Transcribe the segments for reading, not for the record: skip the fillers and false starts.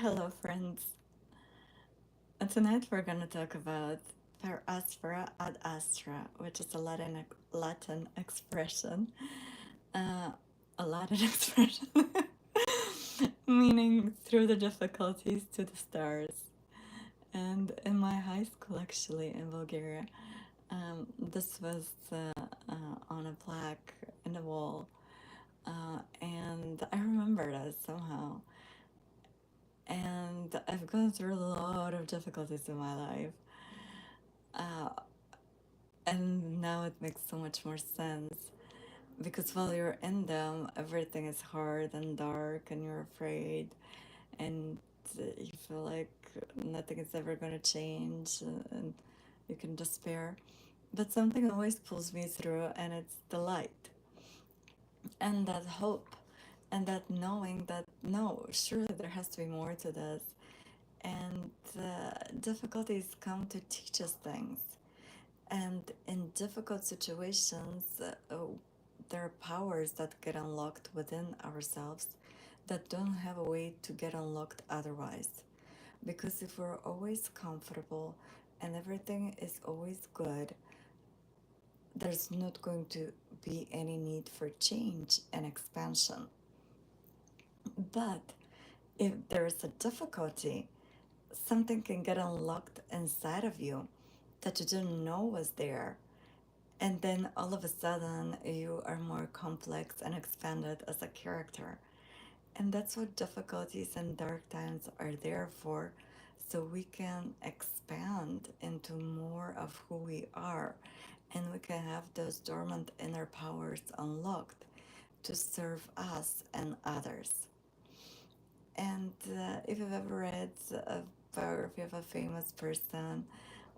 Hello, friends. And tonight we're going to talk about per Aspera Ad Astra, which is a Latin expression. Uh, a Latin expression, meaning through the difficulties to the stars. And in my high school, actually, in Bulgaria, this was on a plaque in the wall. And I remember that somehow. And I've gone through a lot of difficulties in my life. Uh, and now it makes so much more sense because while you're in them, everything is hard and dark, and you're afraid, and you feel like nothing is ever going to change, and you can despair. But something always pulls me through, and it's the light and that hope and that knowing that no, surely there has to be more to this. And difficulties come to teach us things. And in difficult situations, there are powers that get unlocked within ourselves that don't have a way to get unlocked otherwise. Because if we're always comfortable and everything is always good, there's not going to be any need for change and expansion. But if there's a difficulty, something can get unlocked inside of you that you didn't know was there. And then all of a sudden, you are more complex and expanded as a character. And that's what difficulties and dark times are there for. So we can expand into more of who we are. And we can have those dormant inner powers unlocked to serve us and others. And if you've ever read a biography of a famous person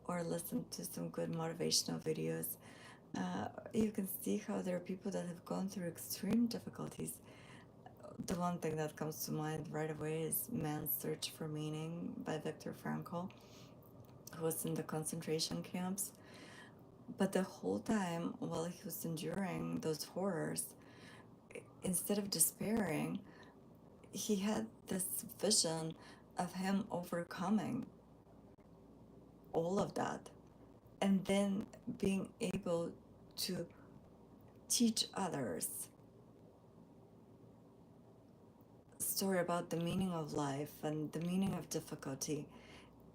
or listened to some good motivational videos, you can see how there are people that have gone through extreme difficulties. The one thing that comes to mind right away is Man's Search for Meaning by Viktor Frankl, who was in the concentration camps. But the whole time while he was enduring those horrors, instead of despairing, he had this vision of him overcoming all of that and then being able to teach others story about the meaning of life and the meaning of difficulty,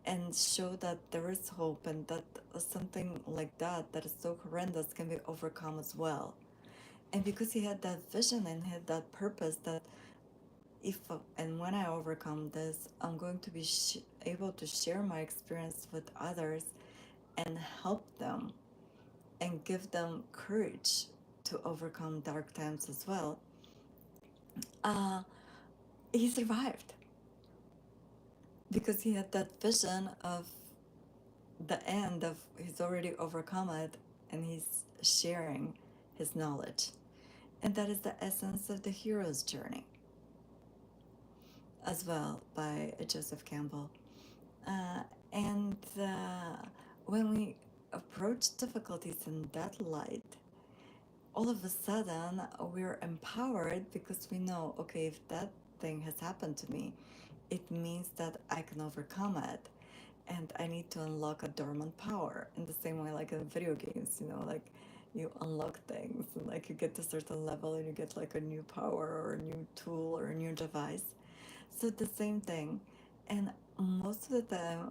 and show that there is hope, and that something like that is so horrendous can be overcome as well. And because he had that vision and had that purpose that if and when I overcome this, I'm going to be able to share my experience with others and help them and give them courage to overcome dark times as well. uh, he survived because he had that vision of the end of he's already overcome it, and he's sharing his knowledge. And that is the essence of the hero's journey as well, by Joseph Campbell. uh, and when we approach difficulties in that light, all of a sudden we're empowered because we know, okay, if that thing has happened to me, it means that I can overcome it. And I need to unlock a dormant power in the same way like in video games, like you unlock things and like you get to a certain level and you get like a new power or a new tool or a new device. So the same thing. And most of the time,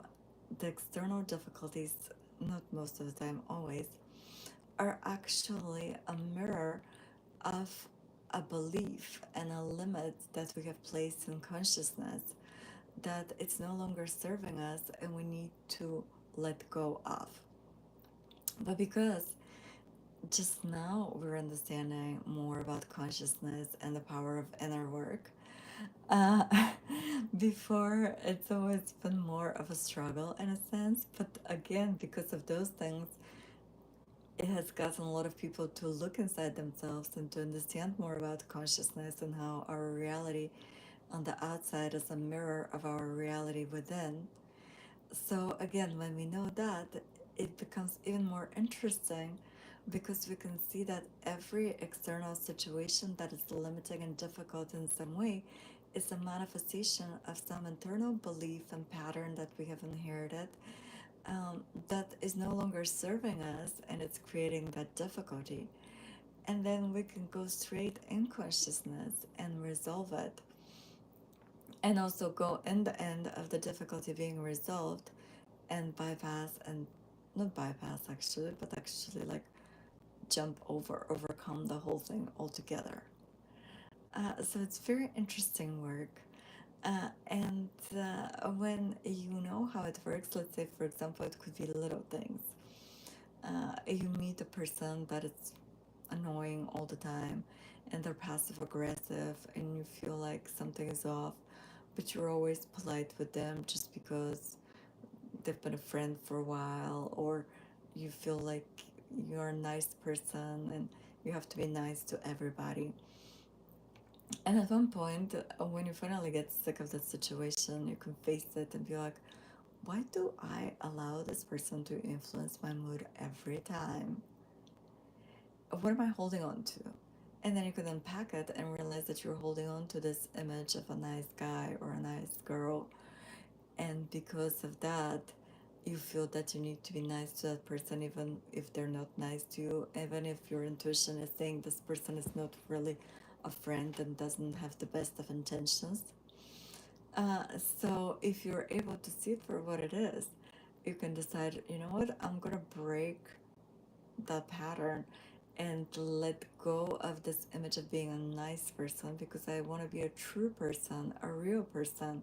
the external difficulties, not most of the time, always, are actually a mirror of a belief and a limit that we have placed in consciousness, that it's no longer serving us and we need to let go of. But because just now we're understanding more about consciousness and the power of inner work, uh, before it's always been more of a struggle in a sense. But again, because of those things, it has gotten a lot of people to look inside themselves and to understand more about consciousness and how our reality on the outside is a mirror of our reality within. So again, when we know that, it becomes even more interesting because we can see that every external situation that is limiting and difficult in some way is a manifestation of some internal belief and pattern that we have inherited, that is no longer serving us, and it's creating that difficulty. And then we can go straight in consciousness and resolve it, and also go in the end of the difficulty being resolved and bypass, and not bypass actually, but actually like jump over, overcome the whole thing altogether. So it's very interesting work. And when you know how it works, let's say, for example, it could be little things. You meet a person that is annoying all the time, and they're passive aggressive, and you feel like something is off, but you're always polite with them just because they've been a friend for a while, or you feel like you're a nice person and you have to be nice to everybody. And at one point, when you finally get sick of that situation, you can face it and be like, why do I allow this person to influence my mood every time? What am I holding on to? And then you can unpack it and realize that you're holding on to this image of a nice guy or a nice girl. And because of that, you feel that you need to be nice to that person, even if they're not nice to you, even if your intuition is saying this person is not really a friend and doesn't have the best of intentions. So if you're able to see it for what it is, you can decide, you know what, I'm gonna break the pattern and let go of this image of being a nice person, because I want to be a true person, a real person.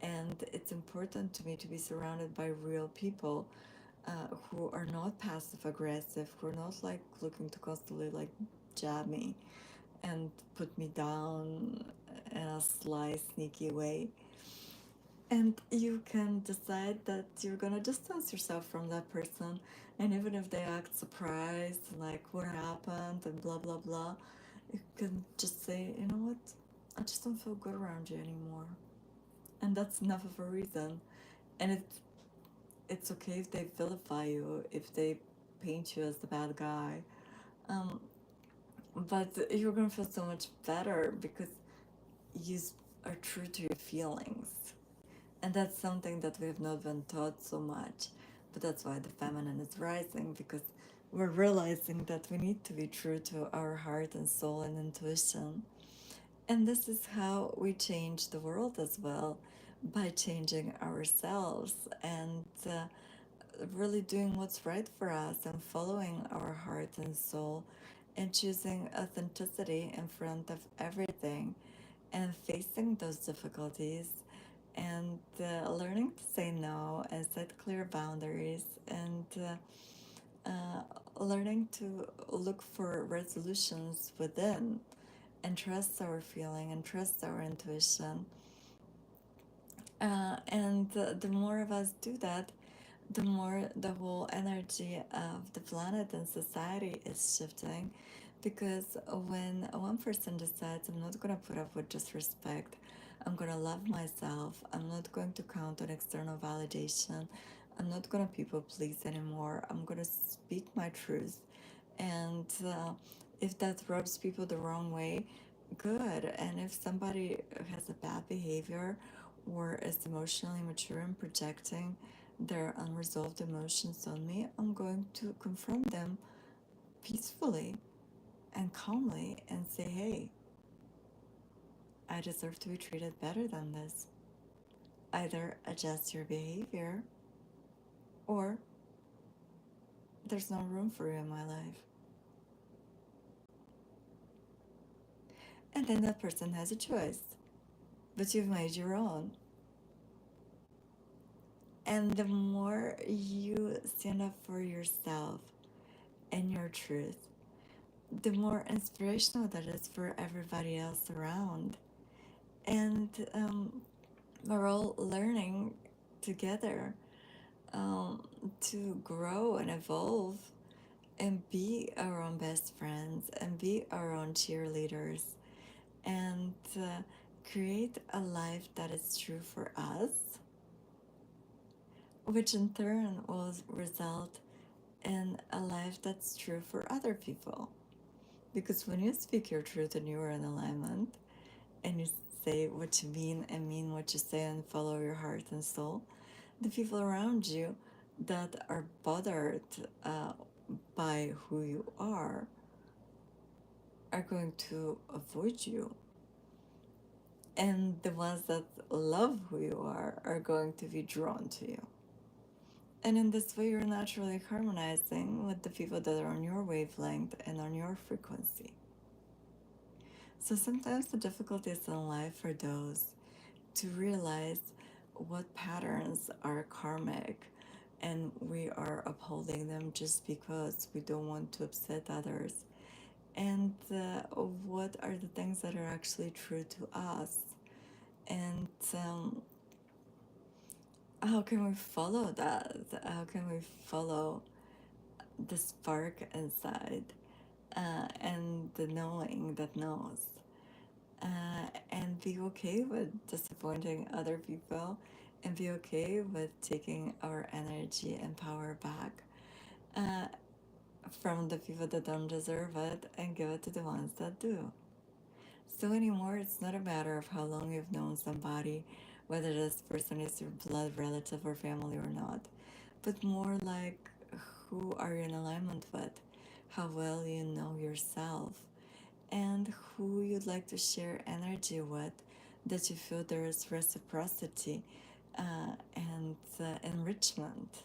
And it's important to me to be surrounded by real people, who are not passive aggressive, who are not like looking to constantly like jab me and put me down in a sly, sneaky way. And you can decide that you're gonna distance yourself from that person. And even if they act surprised, like what happened and blah blah blah, you can just say, you know what, I just don't feel good around you anymore. And that's enough of a reason. And it's okay if they vilify you, if they paint you as the bad guy. Um, but you're gonna feel so much better because you are true to your feelings. And that's something that we have not been taught so much. But that's why the feminine is rising, because we're realizing that we need to be true to our heart and soul and intuition. And this is how we change the world as well, by changing ourselves and really doing what's right for us and following our heart and soul and choosing authenticity in front of everything and facing those difficulties and learning to say no and set clear boundaries and learning to look for resolutions within and trust our feeling and trust our intuition. And the more of us do that, the more the whole energy of the planet and society is shifting. Because when one person decides, I'm not going to put up with disrespect, I'm going to love myself, I'm not going to count on external validation, I'm not going to people please anymore, I'm going to speak my truth. And if that rubs people the wrong way, good. And if somebody has a bad behavior or is emotionally mature and projecting their unresolved emotions on me, I'm going to confront them peacefully and calmly and say, hey, I deserve to be treated better than this. Either adjust your behavior or there's no room for you in my life. And then that person has a choice, but you've made your own. And the more you stand up for yourself and your truth, the more inspirational that is for everybody else around. And we're all learning together, to grow and evolve and be our own best friends and be our own cheerleaders and create a life that is true for us, which in turn will result in a life that's true for other people. Because when you speak your truth and you are in alignment and you say what you mean what you say, and follow your heart and soul, the people around you that are bothered by who you are going to avoid you. And the ones that love who you are going to be drawn to you. And in this way, you're naturally harmonizing with the people that are on your wavelength and on your frequency. So sometimes the difficulties in life are those to realize what patterns are karmic, and we are upholding them just because we don't want to upset others. And what are the things that are actually true to us? And how can we follow that? How can we follow the spark inside and the knowing that knows? And be okay with disappointing other people, and be okay with taking our energy and power back uh, from the people that don't deserve it and give it to the ones that do. So anymore, it's not a matter of how long you've known somebody, whether this person is your blood relative or family or not, but more like who are you in alignment with, how well you know yourself, and who you'd like to share energy with, that you feel there is reciprocity and enrichment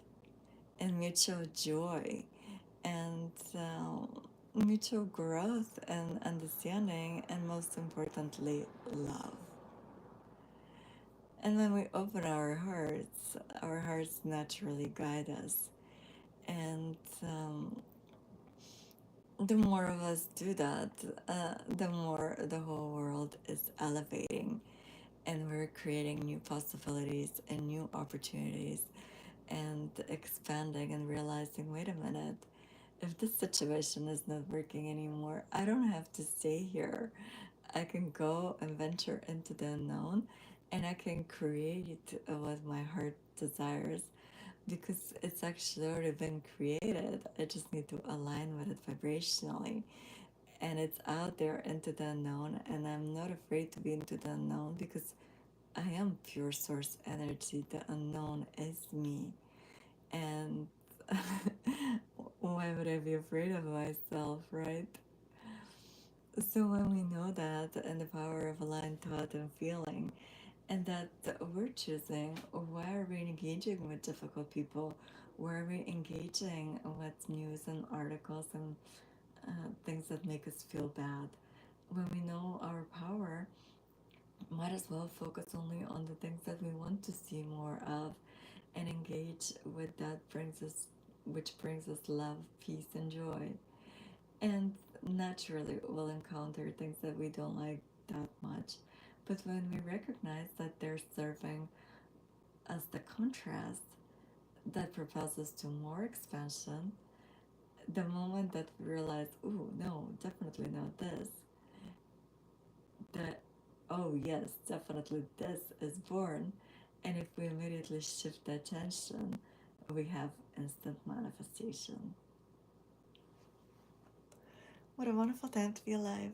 and mutual joy and mutual growth and understanding, and most importantly, love. And when we open our hearts naturally guide us. And the more of us do that, the more the whole world is elevating, and we're creating new possibilities and new opportunities, and expanding and realizing, wait a minute, if this situation is not working anymore, I don't have to stay here. I can go and venture into the unknown, and I can create what my heart desires, because it's actually already been created. I just need to align with it vibrationally. And it's out there into the unknown, and I'm not afraid to be into the unknown because I am pure source energy. The unknown is me. And why would I be afraid of myself, right? So when we know that, and the power of aligned thought and feeling, and that we're choosing, why are we engaging with difficult people? Why are we engaging with news and articles and things that make us feel bad? When we know our power, might as well focus only on the things that we want to see more of, and engage with that which brings us love, peace, and joy. And naturally, we'll encounter things that we don't like that much. But when we recognize that they're serving as the contrast that propels us to more expansion, the moment that we realize, oh, no, definitely not this, that, oh, yes, definitely this is born. And if we immediately shift the attention, we have instant manifestation. What a wonderful time to be alive.